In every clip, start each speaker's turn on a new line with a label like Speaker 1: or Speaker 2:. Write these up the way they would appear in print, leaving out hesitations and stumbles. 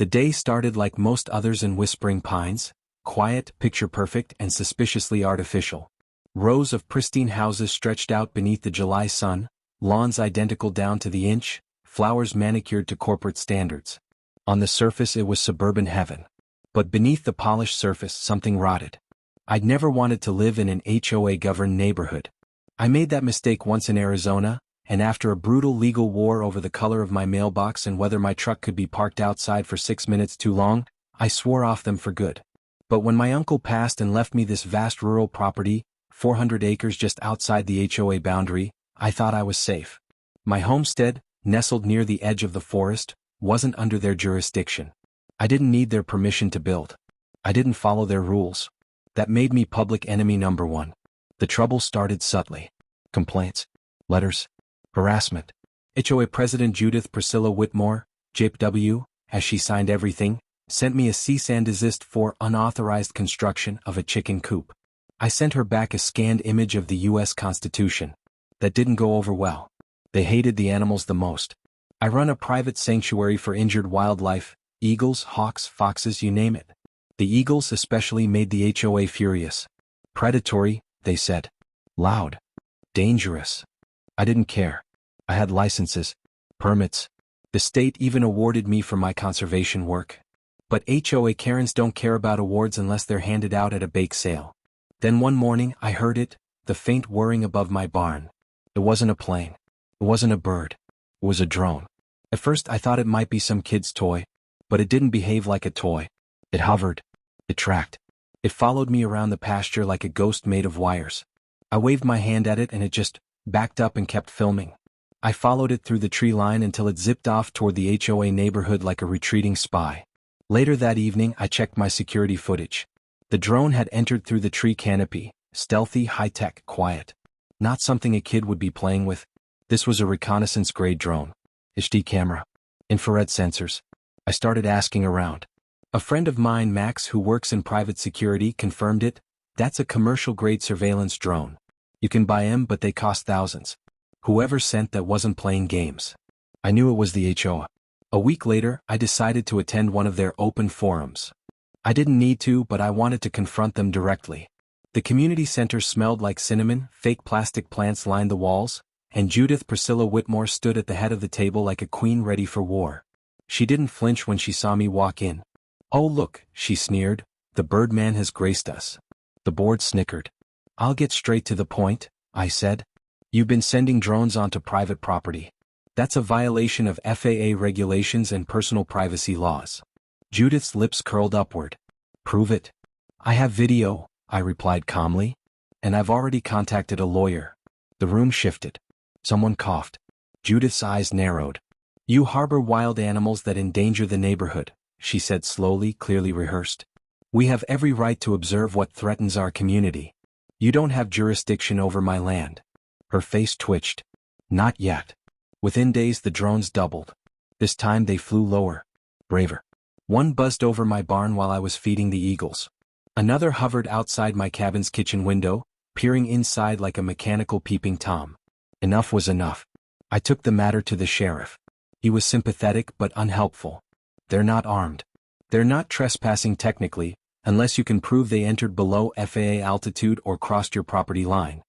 Speaker 1: The day started like most others in Whispering Pines, quiet, picture-perfect, and suspiciously artificial. Rows of pristine houses stretched out beneath the July sun, lawns identical down to the inch, flowers manicured to corporate standards. On the surface it was suburban heaven. But beneath the polished surface something rotted. I'd never wanted to live in an HOA-governed neighborhood. I made that mistake once in Arizona, and after a brutal legal war over the color of my mailbox and whether my truck could be parked outside for 6 minutes too long, I swore off them for good. But when my uncle passed and left me this vast rural property, 400 acres just outside the HOA boundary, I thought I was safe. My homestead, nestled near the edge of the forest, wasn't under their jurisdiction. I didn't need their permission to build. I didn't follow their rules. That made me public enemy number one. The trouble started subtly. Complaints, letters, harassment. HOA President Judith Priscilla Whitmore, JPW, as she signed everything, sent me a cease and desist for unauthorized construction of a chicken coop. I sent her back a scanned image of the U.S. Constitution. That didn't go over well. They hated the animals the most. I run a private sanctuary for injured wildlife, eagles, hawks, foxes, you name it. The eagles especially made the HOA furious. Predatory, they said. Loud. Dangerous. I didn't care. I had licenses, permits. The state even awarded me for my conservation work. But HOA Karens don't care about awards unless they're handed out at a bake sale. Then one morning I heard it, the faint whirring above my barn. It wasn't a plane. It wasn't a bird. It was a drone. At first I thought it might be some kid's toy, but it didn't behave like a toy. It hovered. It tracked. It followed me around the pasture like a ghost made of wires. I waved my hand at it and it just backed up and kept filming. I followed it through the tree line until it zipped off toward the HOA neighborhood like a retreating spy. Later that evening I checked my security footage. The drone had entered through the tree canopy, stealthy, high-tech, quiet. Not something a kid would be playing with. This was a reconnaissance-grade drone. HD camera. Infrared sensors. I started asking around. A friend of mine, Max, who works in private security, confirmed it. That's a commercial-grade surveillance drone. You can buy them, but they cost thousands. Whoever sent that wasn't playing games. I knew it was the HOA. A week later, I decided to attend one of their open forums. I didn't need to, but I wanted to confront them directly. The community center smelled like cinnamon, fake plastic plants lined the walls, and Judith Priscilla Whitmore stood at the head of the table like a queen ready for war. She didn't flinch when she saw me walk in. "Oh look," she sneered, "the Birdman has graced us." The board snickered. "I'll get straight to the point," I said. "You've been sending drones onto private property. That's a violation of FAA regulations and personal privacy laws." Judith's lips curled upward. "Prove it." "I have video," I replied calmly. "And I've already contacted a lawyer." The room shifted. Someone coughed. Judith's eyes narrowed. "You harbor wild animals that endanger the neighborhood," she said slowly, clearly rehearsed. "We have every right to observe what threatens our community. You don't have jurisdiction over my land." Her face twitched. "Not yet." Within days the drones doubled. This time they flew lower. Braver. One buzzed over my barn while I was feeding the eagles. Another hovered outside my cabin's kitchen window, peering inside like a mechanical peeping Tom. Enough was enough. I took the matter to the sheriff. He was sympathetic but unhelpful. "They're not armed. They're not trespassing technically, unless you can prove they entered below FAA altitude or crossed your property line."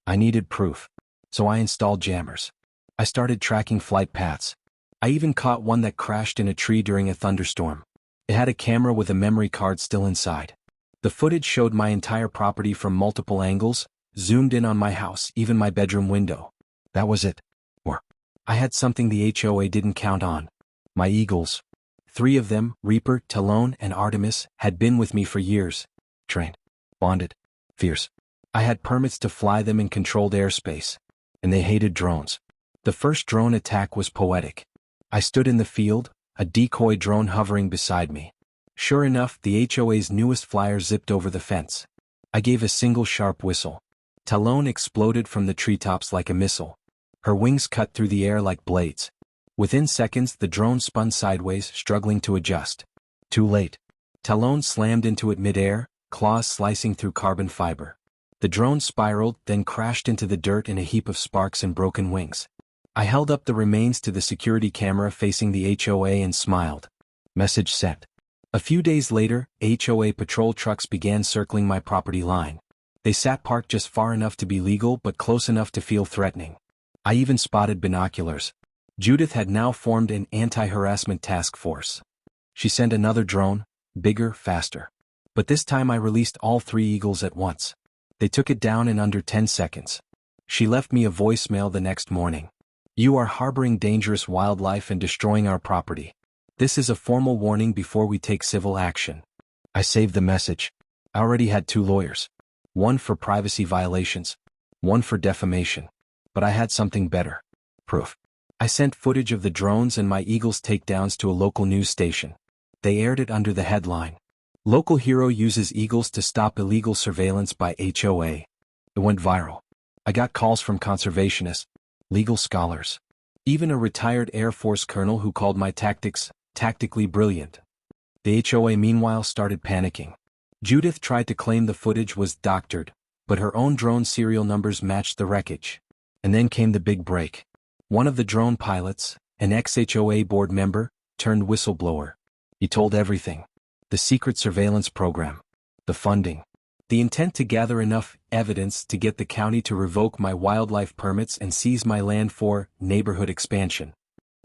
Speaker 1: I needed proof. So I installed jammers. I started tracking flight paths. I even caught one that crashed in a tree during a thunderstorm. It had a camera with a memory card still inside. The footage showed my entire property from multiple angles, zoomed in on my house, even my bedroom window. That was it. Or, I had something the HOA didn't count on. My eagles. 3 of them, Reaper, Talon, and Artemis, had been with me for years. Trained. Bonded. Fierce. I had permits to fly them in controlled airspace. And they hated drones. The first drone attack was poetic. I stood in the field, a decoy drone hovering beside me. Sure enough, the HOA's newest flyer zipped over the fence. I gave a single sharp whistle. Talon exploded from the treetops like a missile. Her wings cut through the air like blades. Within seconds, the drone spun sideways, struggling to adjust. Too late. Talon slammed into it midair, claws slicing through carbon fiber. The drone spiraled, then crashed into the dirt in a heap of sparks and broken wings. I held up the remains to the security camera facing the HOA and smiled. Message sent. A few days later, HOA patrol trucks began circling my property line. They sat parked just far enough to be legal but close enough to feel threatening. I even spotted binoculars. Judith had now formed an anti-harassment task force. She sent another drone, bigger, faster. But this time I released all 3 eagles at once. They took it down in under 10 seconds. She left me a voicemail the next morning. "You are harboring dangerous wildlife and destroying our property. This is a formal warning before we take civil action." I saved the message. I already had 2 lawyers. One for privacy violations, one for defamation. But I had something better. Proof. I sent footage of the drones and my eagles takedowns to a local news station. They aired it under the headline, "Local hero uses eagles to stop illegal surveillance by HOA." It went viral. I got calls from conservationists, legal scholars, even a retired Air Force colonel who called my tactics tactically brilliant. The HOA meanwhile started panicking. Judith tried to claim the footage was doctored, but her own drone serial numbers matched the wreckage. And then came the big break. One of the drone pilots, an ex-HOA board member, turned whistleblower. He told everything. The secret surveillance program. The funding. The intent to gather enough evidence to get the county to revoke my wildlife permits and seize my land for neighborhood expansion.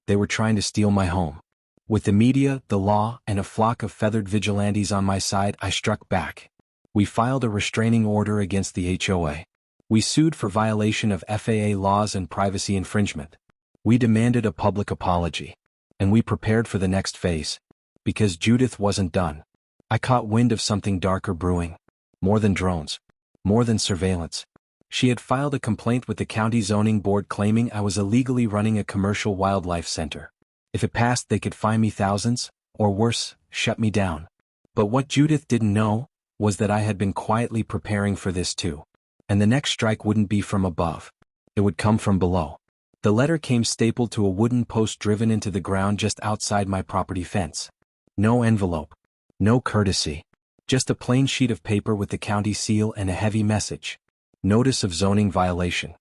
Speaker 1: They were trying to steal my home. With the media, the law, and a flock of feathered vigilantes on my side, I struck back. We filed a restraining order against the HOA. We sued for violation of FAA laws and privacy infringement. We demanded a public apology. And we prepared for the next phase. Because Judith wasn't done. I caught wind of something darker brewing. More than drones. More than surveillance. She had filed a complaint with the county zoning board claiming I was illegally running a commercial wildlife center. If it passed, they could fine me thousands, or worse, shut me down. But what Judith didn't know was that I had been quietly preparing for this too. And the next strike wouldn't be from above. It would come from below. The letter came stapled to a wooden post driven into the ground just outside my property fence. No envelope. No courtesy. Just a plain sheet of paper with the county seal and a heavy message. Notice of zoning violation.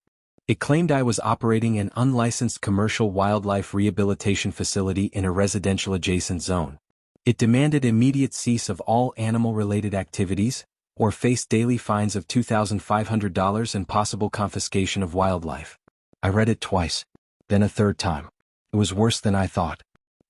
Speaker 1: It claimed I was operating an unlicensed commercial wildlife rehabilitation facility in a residential adjacent zone. It demanded immediate cease of all animal-related activities, or face daily fines of $2,500 and possible confiscation of wildlife. I read it twice, then a third time. It was worse than I thought.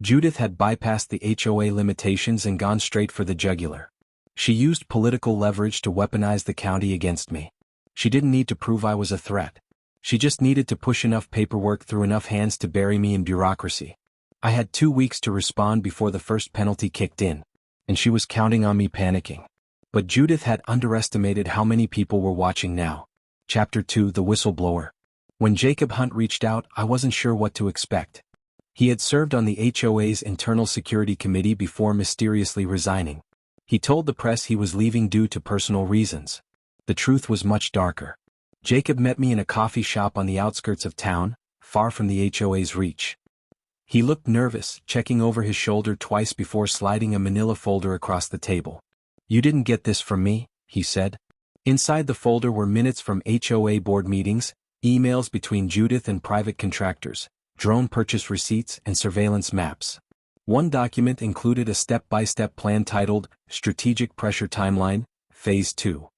Speaker 1: Judith had bypassed the HOA limitations and gone straight for the jugular. She used political leverage to weaponize the county against me. She didn't need to prove I was a threat. She just needed to push enough paperwork through enough hands to bury me in bureaucracy. I had 2 weeks to respond before the first penalty kicked in, and she was counting on me panicking. But Judith had underestimated how many people were watching now. Chapter 2: The Whistleblower. When Jacob Hunt reached out, I wasn't sure what to expect. He had served on the HOA's Internal Security Committee before mysteriously resigning. He told the press he was leaving due to personal reasons. The truth was much darker. Jacob met me in a coffee shop on the outskirts of town, far from the HOA's reach. He looked nervous, checking over his shoulder twice before sliding a manila folder across the table. "You didn't get this from me," he said. Inside the folder were minutes from HOA board meetings, emails between Judith and private contractors, drone purchase receipts, and surveillance maps. One document included a step-by-step plan titled Strategic Pressure Timeline, Phase 2.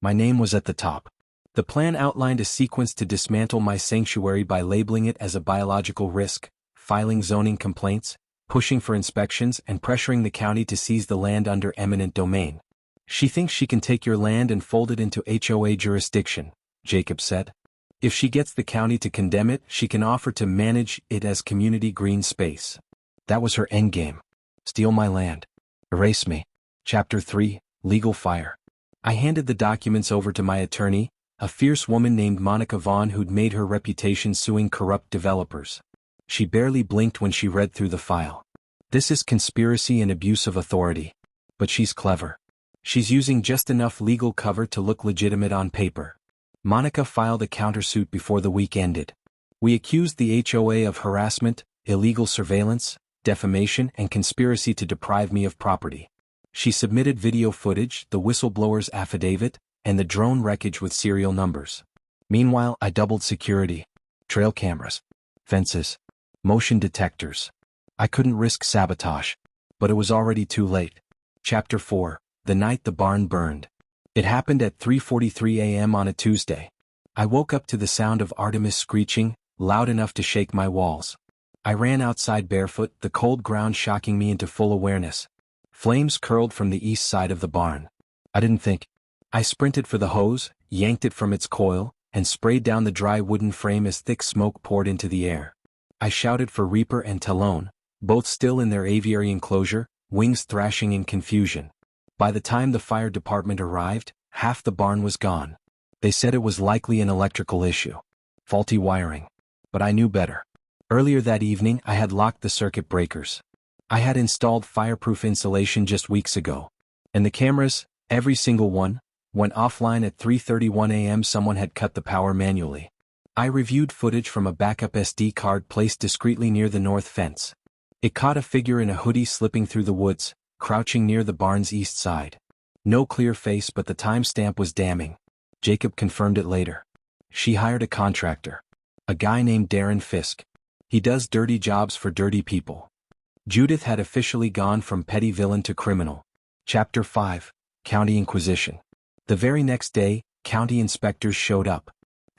Speaker 1: My name was at the top. The plan outlined a sequence to dismantle my sanctuary by labeling it as a biological risk, filing zoning complaints, pushing for inspections, and pressuring the county to seize the land under eminent domain. "She thinks she can take your land and fold it into HOA jurisdiction," Jacob said. "If she gets the county to condemn it, she can offer to manage it as community green space." That was her endgame. Steal my land. Erase me. Chapter 3: Legal Fire. I handed the documents over to my attorney, a fierce woman named Monica Vaughn who'd made her reputation suing corrupt developers. She barely blinked when she read through the file. This is conspiracy and abuse of authority. But she's clever. She's using just enough legal cover to look legitimate on paper. Monica filed a countersuit before the week ended. We accused the HOA of harassment, illegal surveillance, defamation, and conspiracy to deprive me of property. She submitted video footage, the whistleblower's affidavit, and the drone wreckage with serial numbers. Meanwhile, I doubled security. Trail cameras. Fences. Motion detectors. I couldn't risk sabotage. But it was already too late. Chapter 4, The Night the Barn Burned. It happened at 3:43 a.m. on a Tuesday. I woke up to the sound of Artemis screeching, loud enough to shake my walls. I ran outside barefoot, the cold ground shocking me into full awareness. Flames curled from the east side of the barn. I didn't think. I sprinted for the hose, yanked it from its coil, and sprayed down the dry wooden frame as thick smoke poured into the air. I shouted for Reaper and Talon, both still in their aviary enclosure, wings thrashing in confusion. By the time the fire department arrived, half the barn was gone. They said it was likely an electrical issue. Faulty wiring. But I knew better. Earlier that evening I had locked the circuit breakers. I had installed fireproof insulation just weeks ago. And the cameras, every single one, went offline at 3:31 a.m. Someone had cut the power manually. I reviewed footage from a backup SD card placed discreetly near the north fence. It caught a figure in a hoodie slipping through the woods, crouching near the barn's east side. No clear face, but the timestamp was damning. Jacob confirmed it later. She hired a contractor. A guy named Darren Fisk. He does dirty jobs for dirty people. Judith had officially gone from petty villain to criminal. Chapter 5, County Inquisition. The very next day, county inspectors showed up.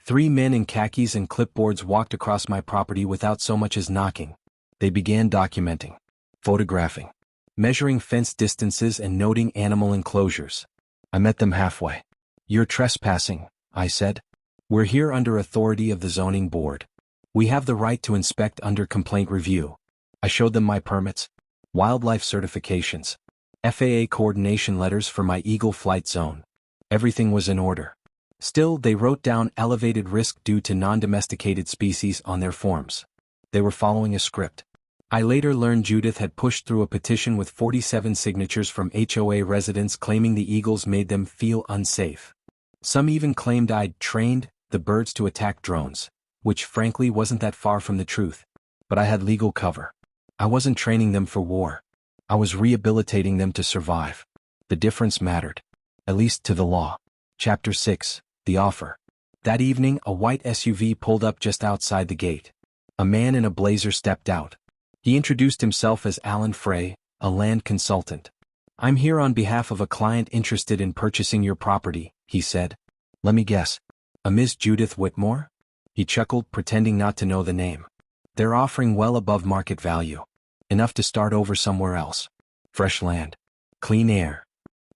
Speaker 1: 3 men in khakis and clipboards walked across my property without so much as knocking. They began documenting, photographing, measuring fence distances and noting animal enclosures. I met them halfway. "You're trespassing," I said. "We're here under authority of the zoning board. We have the right to inspect under complaint review." I showed them my permits, wildlife certifications, FAA coordination letters for my Eagle flight zone. Everything was in order. Still, they wrote down elevated risk due to non-domesticated species on their forms. They were following a script. I later learned Judith had pushed through a petition with 47 signatures from HOA residents claiming the eagles made them feel unsafe. Some even claimed I'd trained the birds to attack drones, which frankly wasn't that far from the truth. But I had legal cover. I wasn't training them for war. I was rehabilitating them to survive. The difference mattered. At least to the law. Chapter 6, The Offer. That evening, a white SUV pulled up just outside the gate. A man in a blazer stepped out. He introduced himself as Alan Frey, a land consultant. "I'm here on behalf of a client interested in purchasing your property," he said. "Let me guess. A Miss Judith Whitmore?" He chuckled, pretending not to know the name. "They're offering well above market value. Enough to start over somewhere else. Fresh land. Clean air."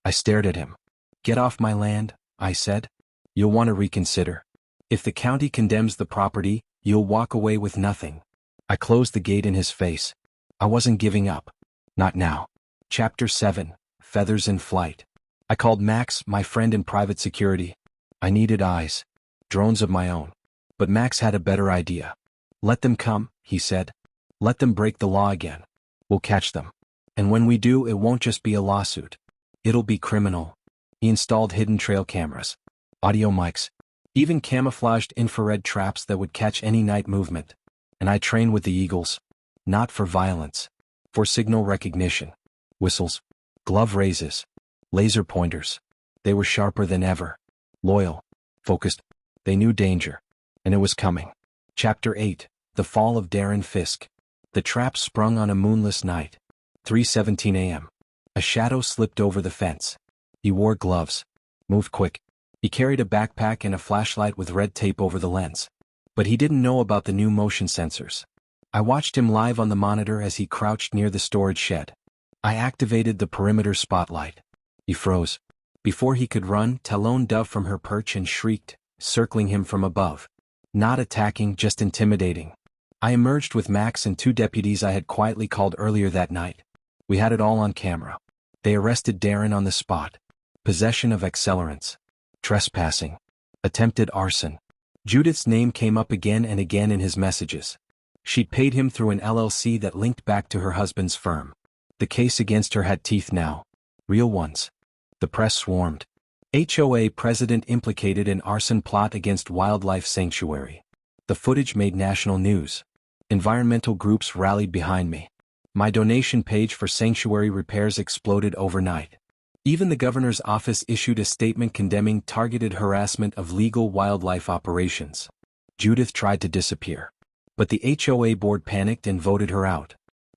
Speaker 1: I stared at him. "Get off my land," I said. "You'll want to reconsider. If the county condemns the property, you'll walk away with nothing." I closed the gate in his face. I wasn't giving up. Not now. Chapter 7, Feathers in Flight. I called Max, my friend in private security. I needed eyes. Drones of my own. But Max had a better idea. "Let them come," he said. "Let them break the law again. We'll catch them. And when we do, it won't just be a lawsuit. It'll be criminal." He installed hidden trail cameras, audio mics, even camouflaged infrared traps that would catch any night movement. And I trained with the eagles. Not for violence. For signal recognition. Whistles. Glove raises. Laser pointers. They were sharper than ever. Loyal. Focused. They knew danger. And it was coming. Chapter 8, The Fall of Darren Fisk. The trap sprung on a moonless night. 3:17 a.m. A shadow slipped over the fence. He wore gloves. Moved quick. He carried a backpack and a flashlight with red tape over the lens. But he didn't know about the new motion sensors. I watched him live on the monitor as he crouched near the storage shed. I activated the perimeter spotlight. He froze. Before he could run, Talon dove from her perch and shrieked, circling him from above. Not attacking, just intimidating. I emerged with Max and 2 deputies I had quietly called earlier that night. We had it all on camera. They arrested Darren on the spot. Possession of accelerants. Trespassing. Attempted arson. Judith's name came up again and again in his messages. She'd paid him through an LLC that linked back to her husband's firm. The case against her had teeth now. Real ones. The press swarmed. HOA president implicated in arson plot against wildlife sanctuary. The footage made national news. Environmental groups rallied behind me. My donation page for sanctuary repairs exploded overnight. Even the governor's office issued a statement condemning targeted harassment of legal wildlife operations. Judith tried to disappear. But the HOA board panicked and voted her out.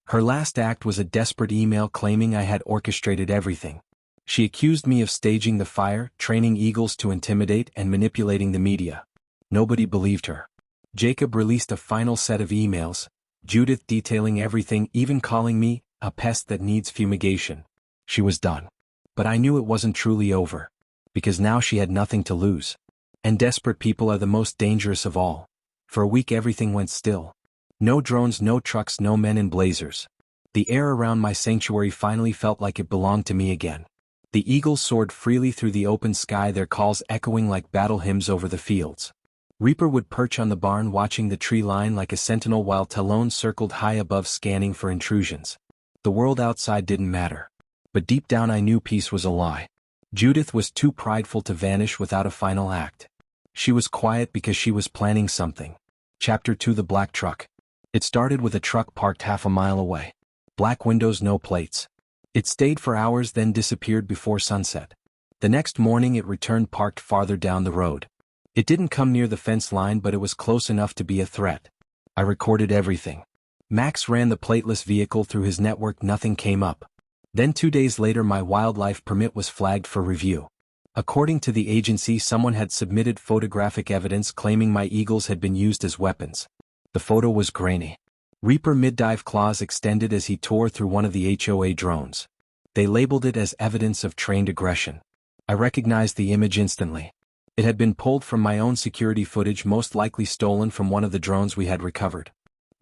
Speaker 1: Her last act was a desperate email claiming I had orchestrated everything. She accused me of staging the fire, training eagles to intimidate, and manipulating the media. Nobody believed her. Jacob released a final set of emails, Judith detailing everything, even calling me a pest that needs fumigation. She was done. But I knew it wasn't truly over. Because now she had nothing to lose. And desperate people are the most dangerous of all. For a week everything went still. No drones, no trucks, no men in blazers. The air around my sanctuary finally felt like it belonged to me again. The eagles soared freely through the open sky, their calls echoing like battle hymns over the fields. Reaper would perch on the barn watching the tree line like a sentinel while Talon circled high above scanning for intrusions. The world outside didn't matter. But deep down I knew peace was a lie. Judith was too prideful to vanish without a final act. She was quiet because she was planning something. Chapter 2: The Black Truck. It started with a truck parked half a mile away. Black windows, no plates. It stayed for hours, then disappeared before sunset. The next morning it returned parked farther down the road. It didn't come near the fence line, but it was close enough to be a threat. I recorded everything. Max ran the plateless vehicle through his network, nothing came up. Then 2 days later my wildlife permit was flagged for review. According to the agency, someone had submitted photographic evidence claiming my eagles had been used as weapons. The photo was grainy. Reaper mid-dive claws extended as he tore through one of the HOA drones. They labeled it as evidence of trained aggression. I recognized the image instantly. It had been pulled from my own security footage, most likely stolen from one of the drones we had recovered.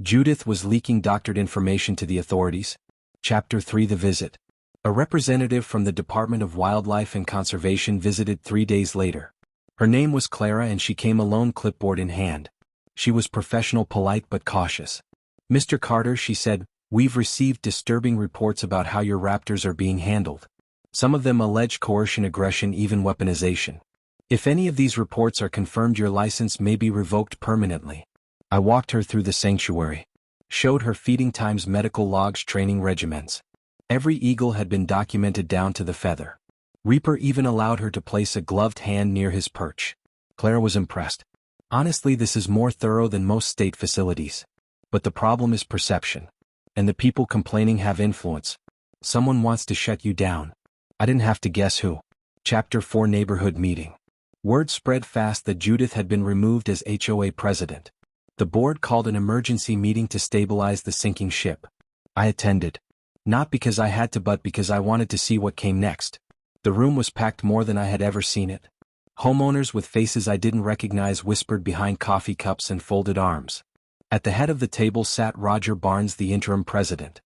Speaker 1: Judith was leaking doctored information to the authorities. Chapter 3: The Visit. A representative from the Department of Wildlife and Conservation visited 3 days later. Her name was Clara and she came alone, clipboard in hand. She was professional, polite but cautious. "Mr. Carter," she said, "we've received disturbing reports about how your raptors are being handled. Some of them allege coercion, aggression, even weaponization. If any of these reports are confirmed, your license may be revoked permanently." I walked her through the sanctuary. Showed her feeding times, medical logs, training regimens. Every eagle had been documented down to the feather. Reaper even allowed her to place a gloved hand near his perch. Clara was impressed. "Honestly, this is more thorough than most state facilities. But the problem is perception. And the people complaining have influence. Someone wants to shut you down." I didn't have to guess who. Chapter 4: Neighborhood Meeting. Word spread fast that Judith had been removed as HOA president. The board called an emergency meeting to stabilize the sinking ship. I attended. Not because I had to, but because I wanted to see what came next. The room was packed more than I had ever seen it. Homeowners with faces I didn't recognize whispered behind coffee cups and folded arms. At the head of the table sat Roger Barnes, the interim president.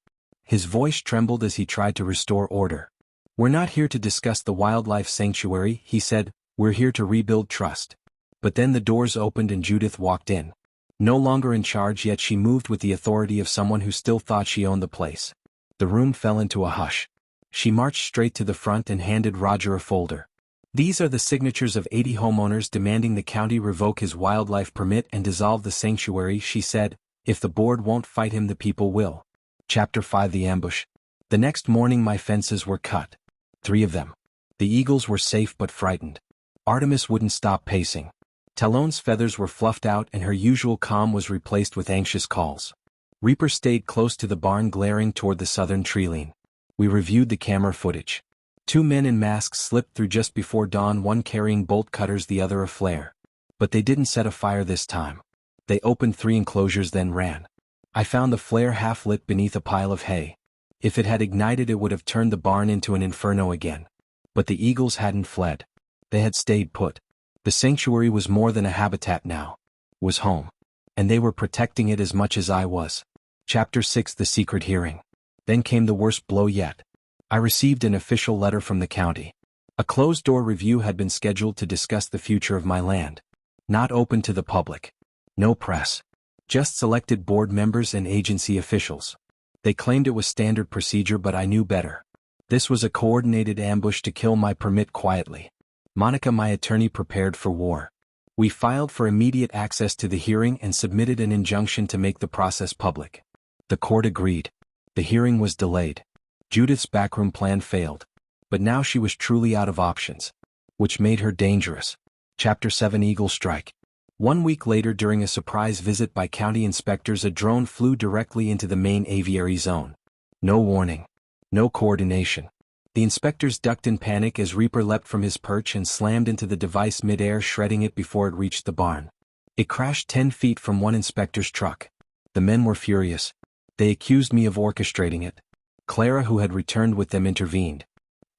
Speaker 1: His voice trembled as he tried to restore order. "We're not here to discuss the wildlife sanctuary," he said. "We're here to rebuild trust." But then the doors opened and Judith walked in. No longer in charge, yet she moved with the authority of someone who still thought she owned the place. The room fell into a hush. She marched straight to the front and handed Roger a folder. "These are the signatures of 80 homeowners demanding the county revoke his wildlife permit and dissolve the sanctuary," she said. "If the board won't fight him, the people will." Chapter 5: The Ambush. The next morning my fences were cut. 3 of them. The eagles were safe but frightened. Artemis wouldn't stop pacing. Talon's feathers were fluffed out and her usual calm was replaced with anxious calls. Reaper stayed close to the barn, glaring toward the southern treeline. We reviewed the camera footage. 2 men in masks slipped through just before dawn, one carrying bolt cutters, the other a flare. But they didn't set a fire this time. They opened 3 enclosures then ran. I found the flare half lit beneath a pile of hay. If it had ignited, it would have turned the barn into an inferno again. But the eagles hadn't fled. They had stayed put. The sanctuary was more than a habitat now. It was home. And they were protecting it as much as I was. Chapter 6: The Secret Hearing. Then came the worst blow yet. I received an official letter from the county. A closed-door review had been scheduled to discuss the future of my land. Not open to the public. No press. Just selected board members and agency officials. They claimed it was standard procedure, but I knew better. This was a coordinated ambush to kill my permit quietly. Monica, my attorney, prepared for war. We filed for immediate access to the hearing and submitted an injunction to make the process public. The court agreed. The hearing was delayed. Judith's backroom plan failed. But now she was truly out of options. Which made her dangerous. Chapter 7: Eagle Strike. 1 week later, during a surprise visit by county inspectors, a drone flew directly into the main aviary zone. No warning. No coordination. The inspectors ducked in panic as Reaper leapt from his perch and slammed into the device mid-air, shredding it before it reached the barn. It crashed 10 feet from one inspector's truck. The men were furious. They accused me of orchestrating it. Clara, who had returned with them, intervened.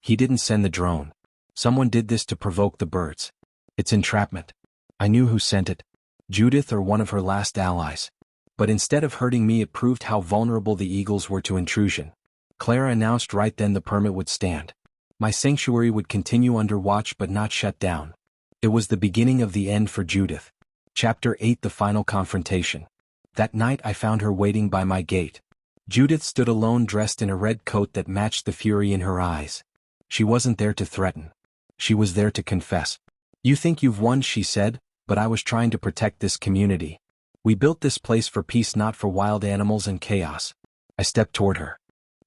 Speaker 1: He didn't send the drone. Someone did this to provoke the birds. It's entrapment. I knew who sent it. Judith, or one of her last allies. But instead of hurting me, it proved how vulnerable the eagles were to intrusion. Clara announced right then the permit would stand. My sanctuary would continue under watch but not shut down. It was the beginning of the end for Judith. Chapter 8: The Final Confrontation. That night I found her waiting by my gate. Judith stood alone, dressed in a red coat that matched the fury in her eyes. She wasn't there to threaten. She was there to confess. "You think you've won," she said, "but I was trying to protect this community. We built this place for peace, not for wild animals and chaos." I stepped toward her.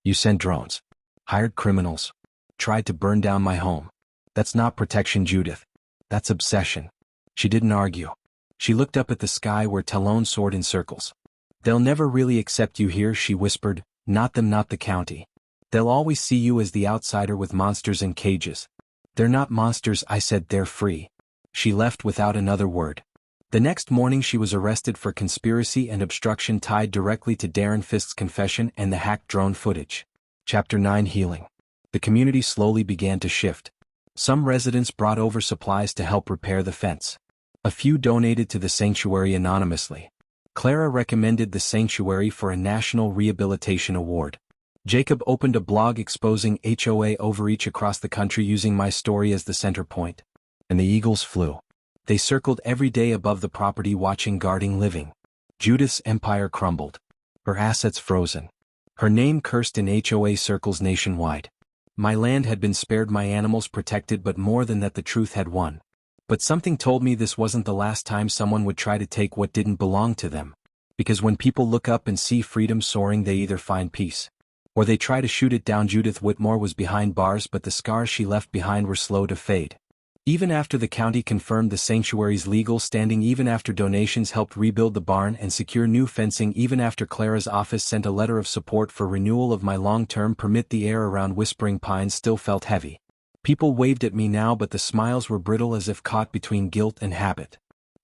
Speaker 1: "You sent drones. Hired criminals. Tried to burn down my home. That's not protection, Judith. That's obsession." She didn't argue. She looked up at the sky where Talon soared in circles. "They'll never really accept you here," she whispered. "Not them, not the county. They'll always see you as the outsider with monsters in cages." "They're not monsters," I said. "They're free." She left without another word. The next morning she was arrested for conspiracy and obstruction, tied directly to Darren Fisk's confession and the hacked drone footage. Chapter 9: Healing. The community slowly began to shift. Some residents brought over supplies to help repair the fence. A few donated to the sanctuary anonymously. Clara recommended the sanctuary for a National Rehabilitation Award. Jacob opened a blog exposing HOA overreach across the country, using my story as the center point. And the eagles flew. They circled every day above the property, watching, guarding, living. Judith's empire crumbled. Her assets frozen. Her name cursed in HOA circles nationwide. My land had been spared, my animals protected, but more than that, the truth had won. But something told me this wasn't the last time someone would try to take what didn't belong to them. Because when people look up and see freedom soaring, they either find peace, or they try to shoot it down. Judith Whitmore was behind bars, but the scars she left behind were slow to fade. Even after the county confirmed the sanctuary's legal standing, even after donations helped rebuild the barn and secure new fencing, even after Clara's office sent a letter of support for renewal of my long-term permit, the air around Whispering Pines still felt heavy. People waved at me now, but the smiles were brittle, as if caught between guilt and habit.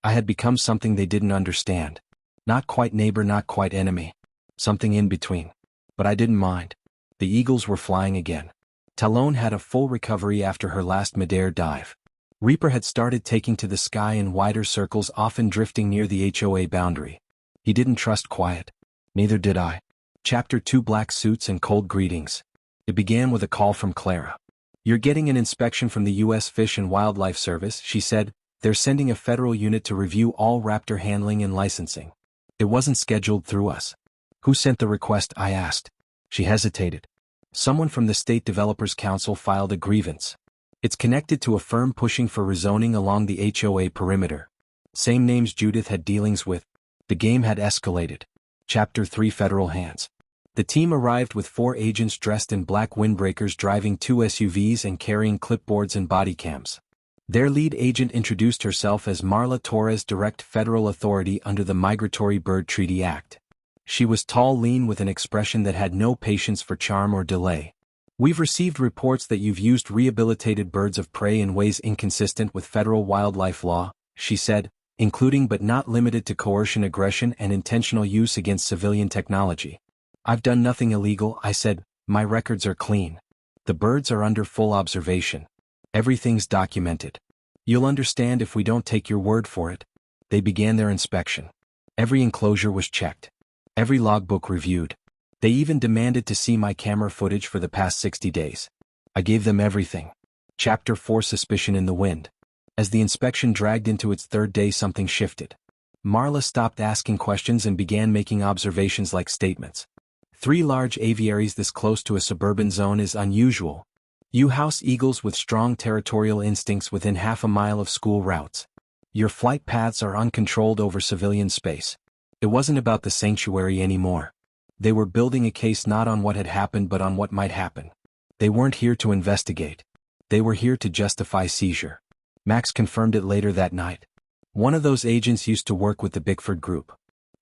Speaker 1: I had become something they didn't understand. Not quite neighbor, not quite enemy. Something in between. But I didn't mind. The eagles were flying again. Talon had a full recovery after her last midair dive. Reaper had started taking to the sky in wider circles, often drifting near the HOA boundary. He didn't trust quiet. Neither did I. Chapter 2: Black Suits and Cold Greetings. It began with a call from Clara. "You're getting an inspection from the U.S. Fish and Wildlife Service," she said. "They're sending a federal unit to review all raptor handling and licensing." It wasn't scheduled through us. "Who sent the request?" I asked. She hesitated. "Someone from the State Developers Council filed a grievance. It's connected to a firm pushing for rezoning along the HOA perimeter. Same names Judith had dealings with." The game had escalated. Chapter 3: Federal Hands. The team arrived with 4 agents dressed in black windbreakers, driving 2 SUVs and carrying clipboards and body cams. Their lead agent introduced herself as Marla Torres, direct federal authority under the Migratory Bird Treaty Act. She was tall, lean, with an expression that had no patience for charm or delay. "We've received reports that you've used rehabilitated birds of prey in ways inconsistent with federal wildlife law," she said, "including but not limited to coercion, aggression, and intentional use against civilian technology." "I've done nothing illegal," I said. "My records are clean. The birds are under full observation. Everything's documented. You'll understand if we don't take your word for it." They began their inspection. Every enclosure was checked. Every logbook reviewed. They even demanded to see my camera footage for the past 60 days. I gave them everything. Chapter 4: Suspicion in the Wind. As the inspection dragged into its 3rd day, something shifted. Marla stopped asking questions and began making observations like statements. 3 large aviaries this close to a suburban zone is unusual. You house eagles with strong territorial instincts within half a mile of school routes. Your flight paths are uncontrolled over civilian space. It wasn't about the sanctuary anymore. They were building a case not on what had happened but on what might happen. They weren't here to investigate. They were here to justify seizure. Max confirmed it later that night. One of those agents used to work with the Bickford Group.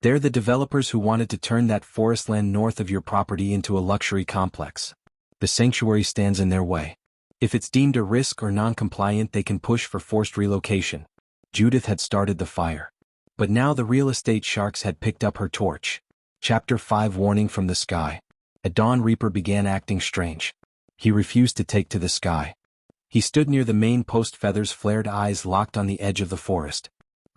Speaker 1: They're the developers who wanted to turn that forest land north of your property into a luxury complex. The sanctuary stands in their way. If it's deemed a risk or non-compliant, they can push for forced relocation. Judith had started the fire. But now the real estate sharks had picked up her torch. Chapter 5 Warning from the Sky. At dawn, Reaper began acting strange. He refused to take to the sky. He stood near the main post, feathers flared, eyes locked on the edge of the forest.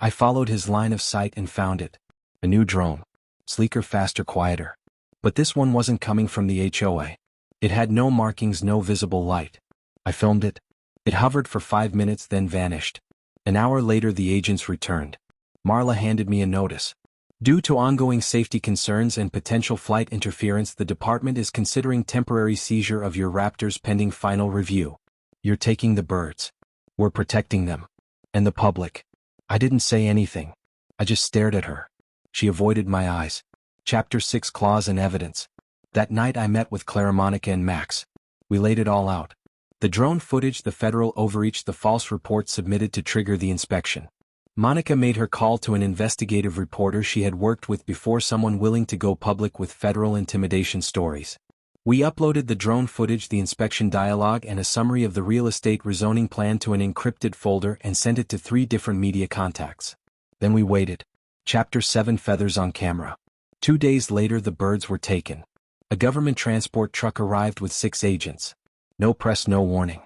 Speaker 1: I followed his line of sight and found it. A new drone. Sleeker, faster, quieter. But this one wasn't coming from the HOA. It had no markings, no visible light. I filmed it. It hovered for 5 minutes, then vanished. An hour later, the agents returned. Marla handed me a notice. Due to ongoing safety concerns and potential flight interference, the department is considering temporary seizure of your raptors pending final review. You're taking the birds. We're protecting them. And the public. I didn't say anything. I just stared at her. She avoided my eyes. Chapter 6 Claws and Evidence. That night I met with Clara, Monica, and Max. We laid it all out. The drone footage, the federal overreach, the false reports submitted to trigger the inspection. Monica made her call to an investigative reporter she had worked with before, someone willing to go public with federal intimidation stories. We uploaded the drone footage, the inspection dialogue, and a summary of the real estate rezoning plan to an encrypted folder and sent it to 3 different media contacts. Then we waited. Chapter 7 Feathers on Camera. 2 days later, the birds were taken. A government transport truck arrived with 6 agents. No press, no warning.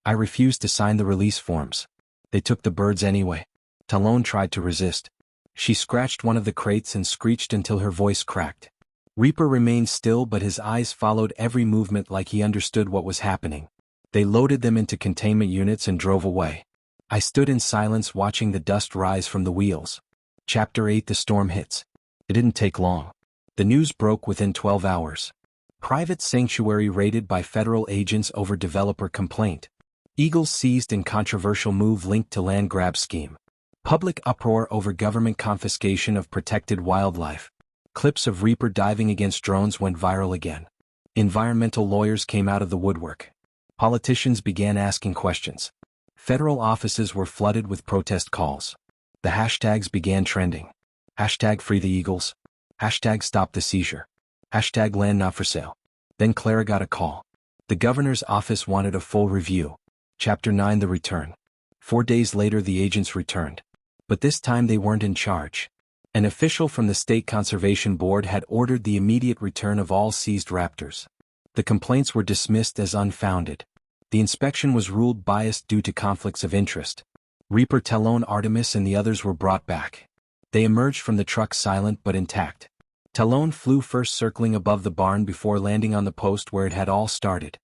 Speaker 1: I refused to sign the release forms. They took the birds anyway. Talon tried to resist. She scratched one of the crates and screeched until her voice cracked. Reaper remained still, but his eyes followed every movement like he understood what was happening. They loaded them into containment units and drove away. I stood in silence, watching the dust rise from the wheels. Chapter 8 The Storm Hits. It didn't take long. The news broke within 12 hours. Private sanctuary raided by federal agents over developer complaint. Eagles seized in controversial move linked to land grab scheme. Public uproar over government confiscation of protected wildlife. Clips of Reaper diving against drones went viral again. Environmental lawyers came out of the woodwork. Politicians began asking questions. Federal offices were flooded with protest calls. The hashtags began trending. Hashtag free the Eagles. Hashtag stop the seizure. Hashtag land not for sale. Then Clara got a call. The governor's office wanted a full review. Chapter 9 The Return. 4 days later, the agents returned. But this time they weren't in charge. An official from the State Conservation Board had ordered the immediate return of all seized raptors. The complaints were dismissed as unfounded. The inspection was ruled biased due to conflicts of interest. Reaper, Talon, Artemis, and the others were brought back. They emerged from the truck silent but intact. Talon flew first, circling above the barn before landing on the post where it had all started.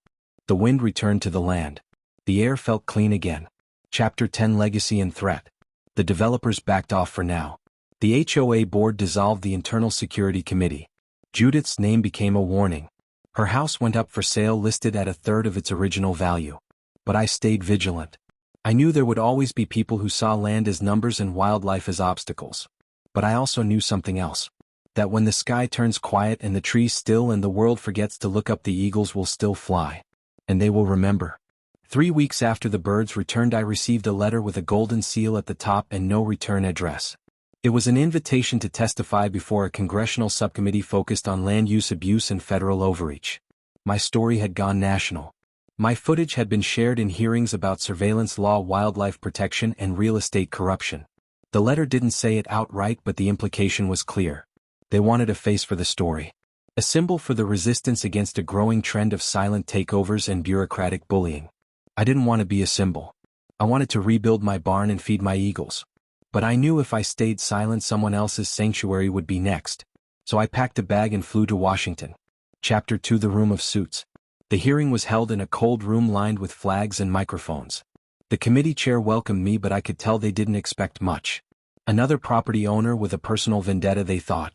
Speaker 1: The wind returned to the land. The air felt clean again. Chapter 10 Legacy and Threat. The developers backed off for now. The HOA board dissolved the Internal Security Committee. Judith's name became a warning. Her house went up for sale, listed at 1/3 of its original value. But I stayed vigilant. I knew there would always be people who saw land as numbers and wildlife as obstacles. But I also knew something else. That when the sky turns quiet and the trees still and the world forgets to look up, the eagles will still fly. And they will remember. 3 weeks after the birds returned, I received a letter with a golden seal at the top and no return address. It was an invitation to testify before a congressional subcommittee focused on land use abuse and federal overreach. My story had gone national. My footage had been shared in hearings about surveillance law, wildlife protection, and real estate corruption. The letter didn't say it outright, but the implication was clear. They wanted a face for the story. A symbol for the resistance against a growing trend of silent takeovers and bureaucratic bullying. I didn't want to be a symbol. I wanted to rebuild my barn and feed my eagles. But I knew if I stayed silent, someone else's sanctuary would be next. So I packed a bag and flew to Washington. Chapter 2 The Room of Suits. The hearing was held in a cold room lined with flags and microphones. The committee chair welcomed me, but I could tell they didn't expect much. Another property owner with a personal vendetta, they thought.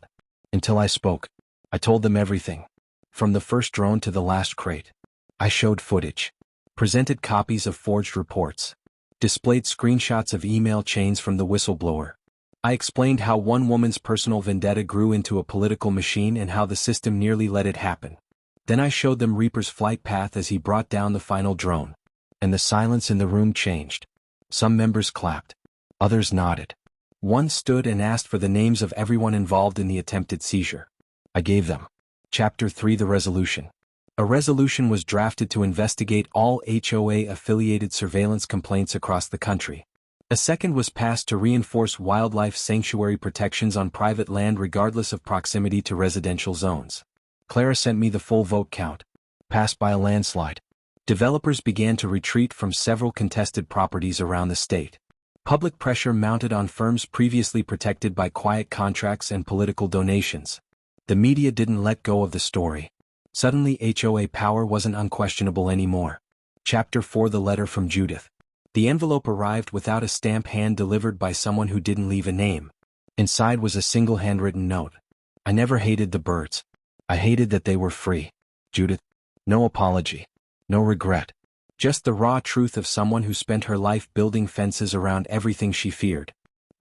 Speaker 1: Until I spoke. I told them everything. From the first drone to the last crate. I showed footage. Presented copies of forged reports. Displayed screenshots of email chains from the whistleblower. I explained how one woman's personal vendetta grew into a political machine and how the system nearly let it happen. Then I showed them Reaper's flight path as he brought down the final drone. And the silence in the room changed. Some members clapped. Others nodded. One stood and asked for the names of everyone involved in the attempted seizure. I gave them. Chapter 3: The Resolution. A resolution was drafted to investigate all HOA-affiliated surveillance complaints across the country. A second was passed to reinforce wildlife sanctuary protections on private land regardless of proximity to residential zones. Clara sent me the full vote count. Passed by a landslide. Developers began to retreat from several contested properties around the state. Public pressure mounted on firms previously protected by quiet contracts and political donations. The media didn't let go of the story. Suddenly HOA power wasn't unquestionable anymore. Chapter 4: The Letter from Judith. The envelope arrived without a stamp, hand-delivered by someone who didn't leave a name. Inside was a single handwritten note. I never hated the birds. I hated that they were free. Judith. No apology. No regret. Just the raw truth of someone who spent her life building fences around everything she feared.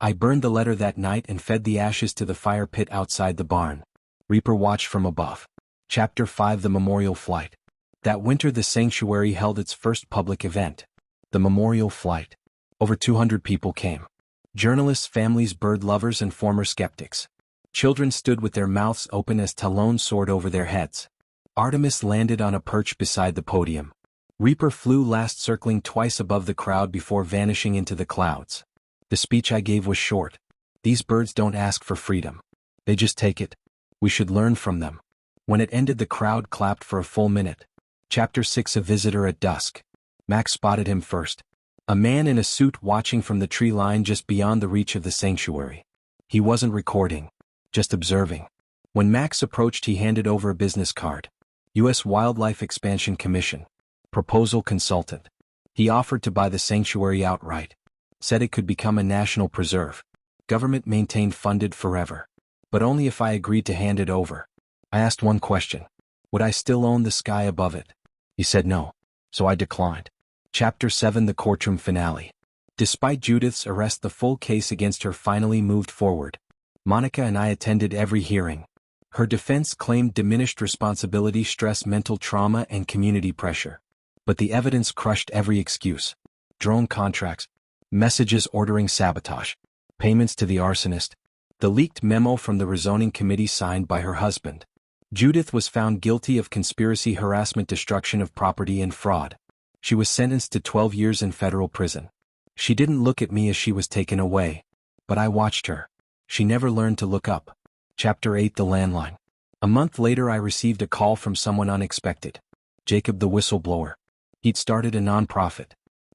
Speaker 1: I burned the letter that night and fed the ashes to the fire pit outside the barn. Reaper watched from above. Chapter 5: The Memorial Flight. That winter the sanctuary held its first public event. The Memorial Flight. Over 200 people came. Journalists, families, bird lovers, and former skeptics. Children stood with their mouths open as Talon soared over their heads. Artemis landed on a perch beside the podium. Reaper flew last, circling twice above the crowd before vanishing into the clouds. The speech I gave was short. These birds don't ask for freedom. They just take it. We should learn from them. When it ended, the crowd clapped for a full minute. Chapter 6: A Visitor at Dusk. Max spotted him first. A man in a suit watching from the tree line just beyond the reach of the sanctuary. He wasn't recording, just observing. When Max approached, he handed over a business card. U.S. Wildlife Expansion Commission. Proposal consultant. He offered to buy the sanctuary outright. Said it could become a national preserve. Government maintained, funded forever. But only if I agreed to hand it over. I asked one question. Would I still own the sky above it? He said no. So I declined. Chapter 7: The Courtroom Finale. Despite Judith's arrest, the full case against her finally moved forward. Monica and I attended every hearing. Her defense claimed diminished responsibility, stress, mental trauma, and community pressure. But the evidence crushed every excuse. Drone contracts, messages ordering sabotage, payments to the arsonist, the leaked memo from the rezoning committee signed by her husband. Judith was found guilty of conspiracy, harassment, destruction of property, and fraud. She was sentenced to 12 years in federal prison. She didn't look at me as she was taken away, but I watched her. She never learned to look up. Chapter 8: The Landline. A month later I received a call from someone unexpected. Jacob, the whistleblower. He'd started a nonprofit.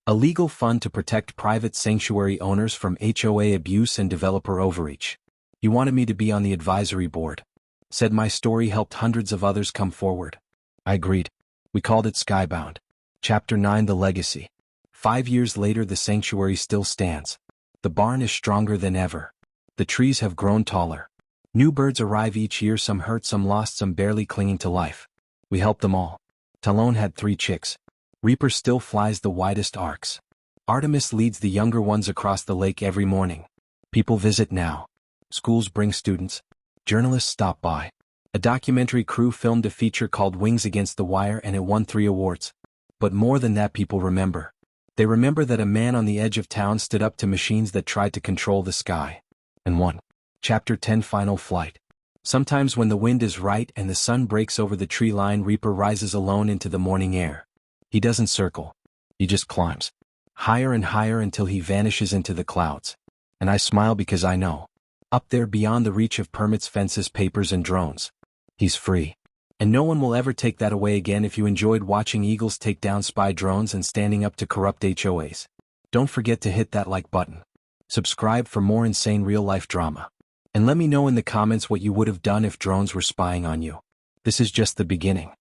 Speaker 1: A legal fund to protect private sanctuary owners from HOA abuse and developer overreach. He wanted me to be on the advisory board. Said my story helped hundreds of others come forward. I agreed. We called it Skybound. Chapter 9: The Legacy. 5 years later the sanctuary still stands. The barn is stronger than ever. The trees have grown taller. New birds arrive each year, some hurt, some lost, some barely clinging to life. We help them all. Talon had 3 chicks. Reaper still flies the widest arcs. Artemis leads the younger ones across the lake every morning. People visit now. Schools bring students. Journalists stop by. A documentary crew filmed a feature called Wings Against the Wire and it won 3 awards. But more than that, people remember. They remember that a man on the edge of town stood up to machines that tried to control the sky. And won. Chapter 10: Final Flight. Sometimes when the wind is right and the sun breaks over the tree line, Reaper rises alone into the morning air. He doesn't circle. He just climbs. Higher and higher until he vanishes into the clouds. And I smile because I know. Up there beyond the reach of permits, fences, papers, and drones. He's free. And no one will ever take that away again. If you enjoyed watching eagles take down spy drones and standing up to corrupt HOAs, don't forget to hit that like button. Subscribe for more insane real-life drama. And let me know in the comments what you would have done if drones were spying on you. This is just the beginning.